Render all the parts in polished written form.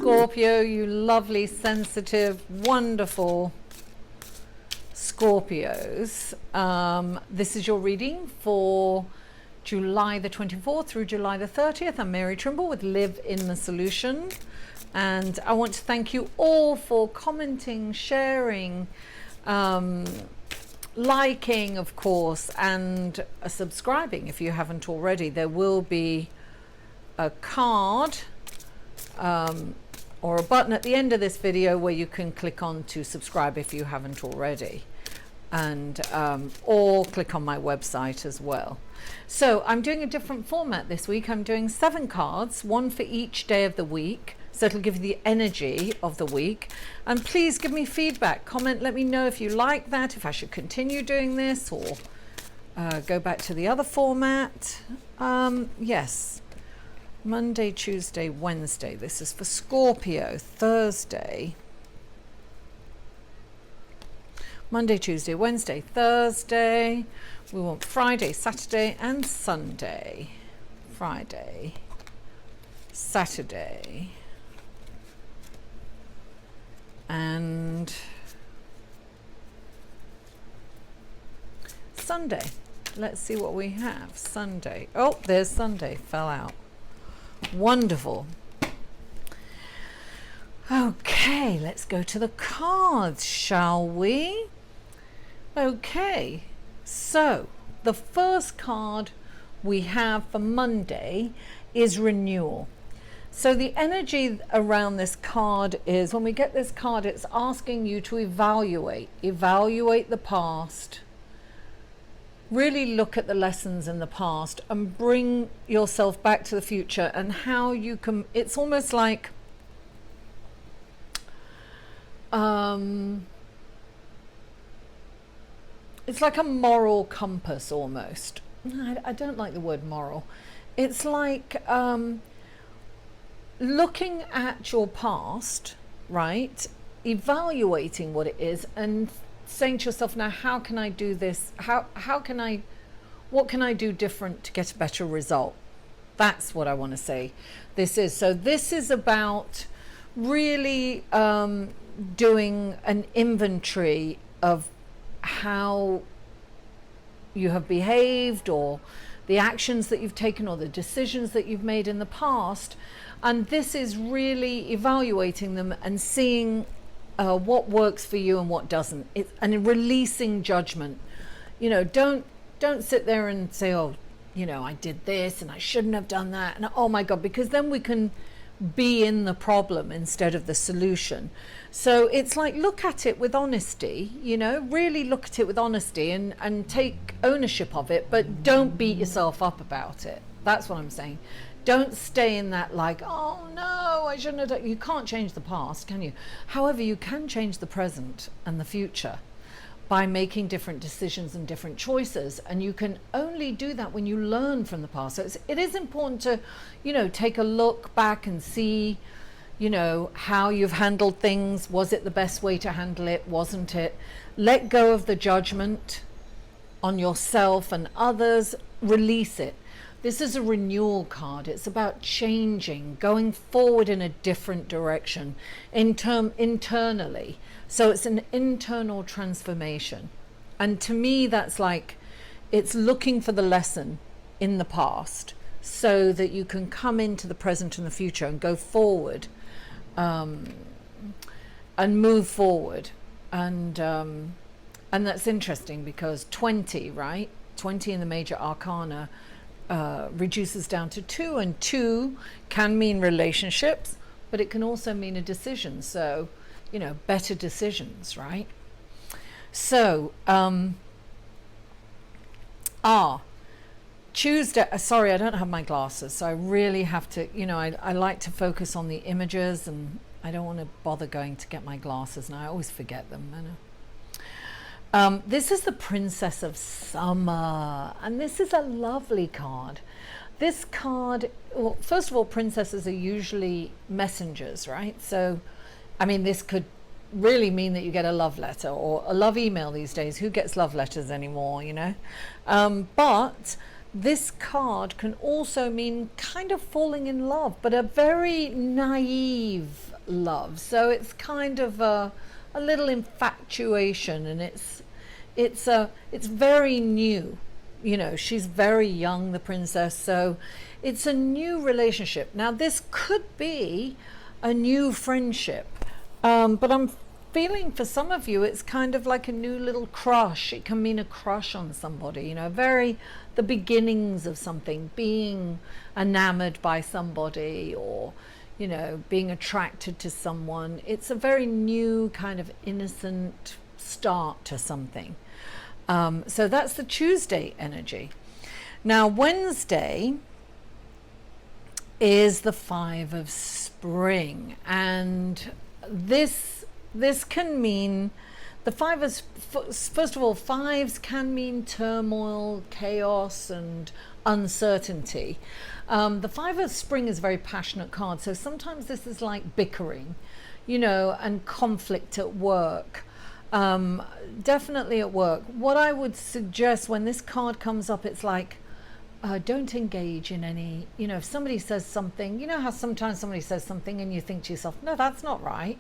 Scorpio, you lovely, sensitive, wonderful Scorpios. This is your reading for July the 24th through July the 30th. I'm Mary Trimble with Live in the Solution. And I want to thank you all for commenting, sharing, liking, of course, and subscribing if you haven't already. There will be a card or a button at the end of this video where you can click on to subscribe if you haven't already, and or click on my website as well. So I'm doing a different format this week. I'm doing 7 cards, one for each day of the week. So it'll give you the energy of the week. And please give me feedback, comment, let me know if you like that, if I should continue doing this or go back to the other format. Yes, Monday, Tuesday, Wednesday. This is for Scorpio. Thursday. Monday, Tuesday, Wednesday, Thursday. We want Friday, Saturday, and Sunday. Friday, Saturday, and Sunday. Let's see what we have. Sunday. Oh, there's Sunday. Fell out. Wonderful. Okay, let's go to the cards, shall we? Okay, so the first card we have for Monday is renewal. So the energy around this card is, when we get this card, it's asking you to evaluate the past, really look at the lessons in the past and bring yourself back to the future, and how you can, it's almost like it's like a moral compass almost. I don't like the word moral. It's like looking at your past, right? Evaluating what it is and saying to yourself, now how can I do this? What can I do different to get a better result? That's what I want to say this is. So this is about really doing an inventory of how you have behaved, or the actions that you've taken, or the decisions that you've made in the past. And this is really evaluating them and seeing what works for you and what doesn't. And releasing judgment. You know, don't sit there and say, oh, you know, I did this and I shouldn't have done that, and oh my God, because then we can be in the problem instead of the solution. So it's like, look at it with honesty, you know, really look at it with honesty and take ownership of it, but don't beat yourself up about it. That's what I'm saying. Don't stay in that like, oh no, I shouldn't have done. You can't change the past, can you? However, you can change the present and the future by making different decisions and different choices. And you can only do that when you learn from the past. So it is important to, you know, take a look back and see, you know, how you've handled things. Was it the best way to handle it? Wasn't it? Let go of the judgment on yourself and others. Release it. This is a renewal card. It's about changing, going forward in a different direction internally. So it's an internal transformation. And to me, that's like, it's looking for the lesson in the past so that you can come into the present and the future and go forward, and move forward. And that's interesting because 20, right? 20 in the major arcana reduces down to 2, and 2 can mean relationships, but it can also mean a decision. So, you know, better decisions, right? So, Tuesday, sorry, I don't have my glasses, so I really have to, you know, I like to focus on the images, and I don't want to bother going to get my glasses now. I always forget them, I know. This is the Princess of Summer, and this is a lovely card. This card, well, first of all, princesses are usually messengers, right? So, I mean, this could really mean that you get a love letter or a love email these days. Who gets love letters anymore, you know? But this card can also mean kind of falling in love, but a very naive love. So it's kind of a little infatuation, and it's very new. You know, she's very young, the princess, so it's a new relationship. Now, this could be a new friendship, but I'm feeling for some of you it's kind of like a new little crush. It can mean a crush on somebody, you know, the beginnings of something, being enamored by somebody, or, you know, being attracted to someone. It's a very new kind of innocent start to something. So that's the Tuesday energy. Now, Wednesday is the Five of Spring, and this can mean the five is, first of all, fives can mean turmoil, chaos, and uncertainty. The Five of Spring is a very passionate card, so sometimes this is like bickering, you know, and conflict at work. Definitely at work. What I would suggest when this card comes up, it's like, don't engage in any, you know, if somebody says something, you know how sometimes somebody says something and you think to yourself, no, that's not right.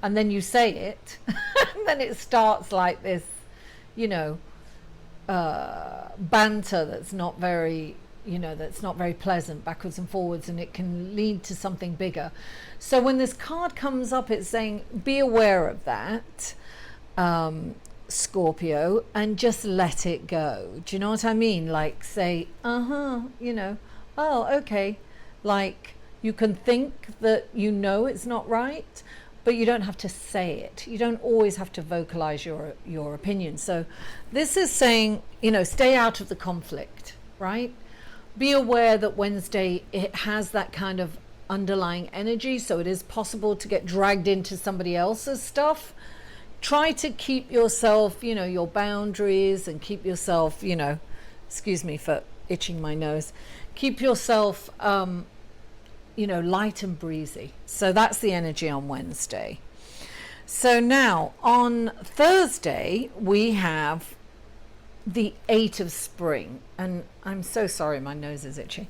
And then you say it, and then it starts like this, you know, banter that's not very, you know, that's not very pleasant, backwards and forwards, and it can lead to something bigger. So when this card comes up, it's saying, be aware of that, Scorpio, and just let it go. Do you know what I mean? Like, say, you know, oh, okay. Like, you can think that you know it's not right, but you don't have to say it. You don't always have to vocalize your opinion. So this is saying, you know, stay out of the conflict, right? Be aware that Wednesday, it has that kind of underlying energy, so it is possible to get dragged into somebody else's stuff. Try to keep yourself, you know, your boundaries, and keep yourself, you know, excuse me for itching my nose, keep yourself, you know, light and breezy. So that's the energy on Wednesday. So now on Thursday, we have the Eight of Spring. And I'm so sorry, my nose is itchy.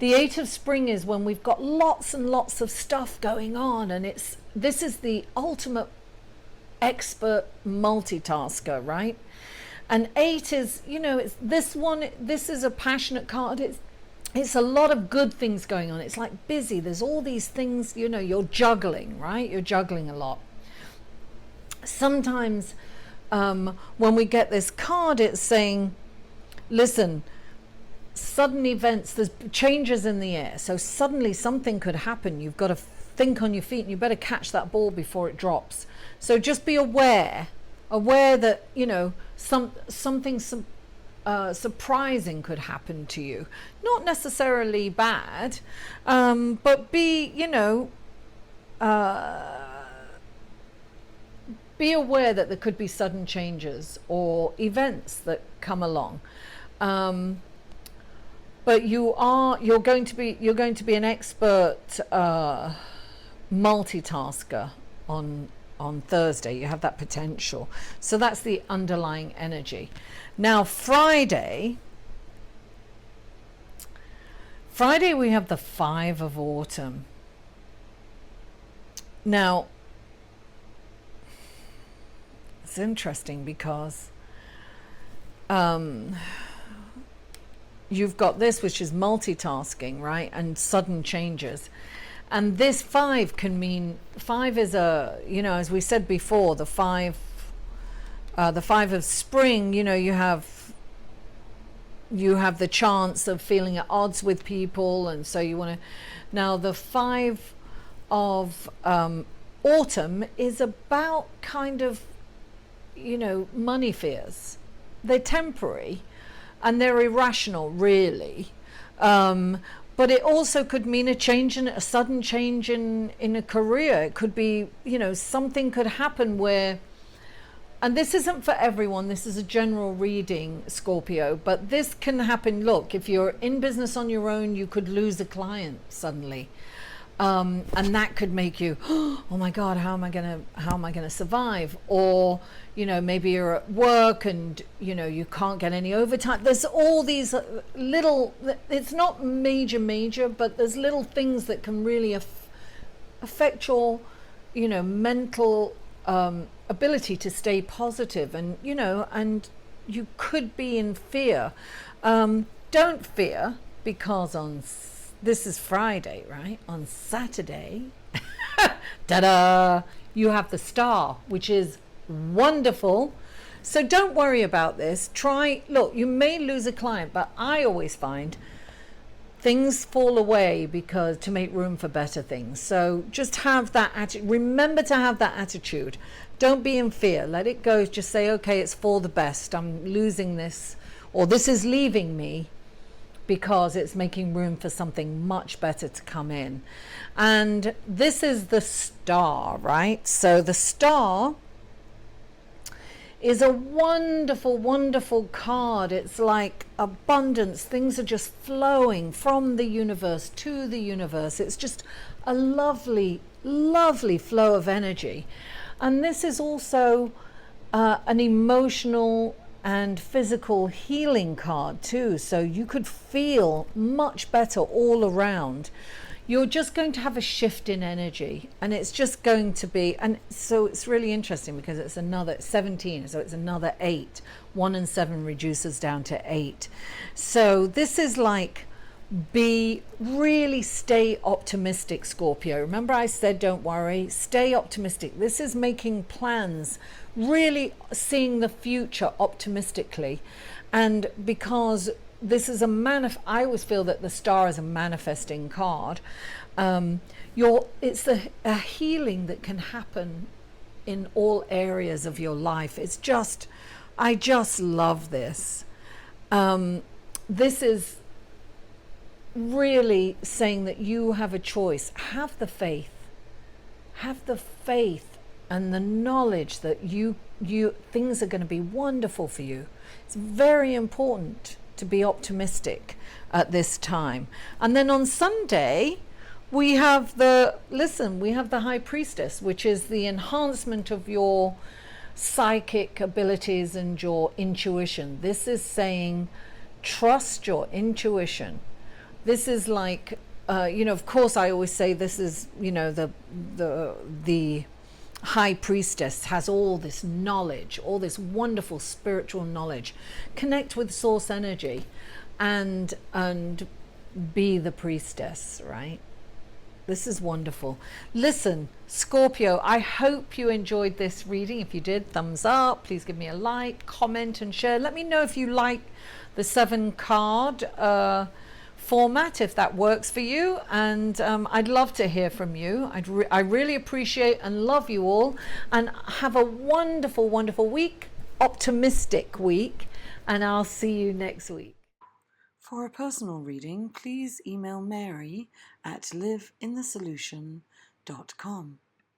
The Eight of Spring is when we've got lots and lots of stuff going on, and this is the ultimate expert multitasker, right? And eight is, you know, it's this is a passionate card. It's a lot of good things going on. It's like busy. There's all these things, you know, you're juggling, right? You're juggling a lot. Sometimes when we get this card, it's saying, listen, sudden events, there's changes in the air. So suddenly something could happen. You've got to think on your feet, and you better catch that ball before it drops. So just be aware that, you know, something surprising could happen to you. Not necessarily bad, but be, you know, be aware that there could be sudden changes or events that come along. But you're going to be an expert multitasker on Thursday. You have that potential. So that's the underlying energy. Now Friday we have the Five of Autumn. Now it's interesting because you've got this, which is multitasking, right? And sudden changes. And this five can mean, five is a, you know, as we said before, the Five of Spring, you know, you have the chance of feeling at odds with people, and so you want to. Now the Five of Autumn is about kind of, you know, money fears. They're temporary and they're irrational, really. But it also could mean a sudden change in a career. It could be, you know, something could happen where, and this isn't for everyone, this is a general reading, Scorpio, but this can happen. Look, if you're in business on your own, you could lose a client suddenly. And that could make you, oh my God, how am I gonna survive? Or, you know, maybe you're at work and, you know, you can't get any overtime. There's all these little, it's not major, but there's little things that can really affect your, mental ability to stay positive, and and you could be in fear. Don't fear, because this is Friday, right? On Saturday, ta-da, you have the star, which is wonderful. So don't worry about this. Look, you may lose a client, but I always find things fall away because to make room for better things. So just have that attitude. Remember to have that attitude. Don't be in fear. Let it go. Just say, okay, it's for the best. I'm losing this, or this is leaving me because it's making room for something much better to come in. And this is the star, right? So the star is a wonderful, wonderful card. It's like abundance. Things are just flowing from the universe to the universe. It's just a lovely, lovely flow of energy. And this is also an emotional and physical healing card too. So you could feel much better all around. You're just going to have a shift in energy, and it's just going to be, and so it's really interesting because it's another 17, so it's another 8. 1 and 7 reduces down to 8. So this is like, stay optimistic, Scorpio. Remember I said don't worry, stay optimistic. This is making plans, really seeing the future optimistically. And because this is I always feel that the star is a manifesting card. It's a healing that can happen in all areas of your life. I just love this. This is really saying that you have a choice. Have the faith and the knowledge that you things are going to be wonderful for you. It's very important to be optimistic at this time. And then on Sunday we have the High Priestess, which is the enhancement of your psychic abilities and your intuition. This is saying trust your intuition. This is like of course I always say this is, the High Priestess has all this knowledge, all this wonderful spiritual knowledge. Connect with source energy and be the priestess, right? This is wonderful. Listen, Scorpio, I hope you enjoyed this reading. If you did, thumbs up. Please give me a like, comment and share. Let me know if you like the 7 card format, if that works for you, and I'd love to hear from you. I really appreciate and love you all, and have a wonderful, wonderful week, optimistic week, and I'll see you next week. For a personal reading, please email Mary at liveinthesolution.com.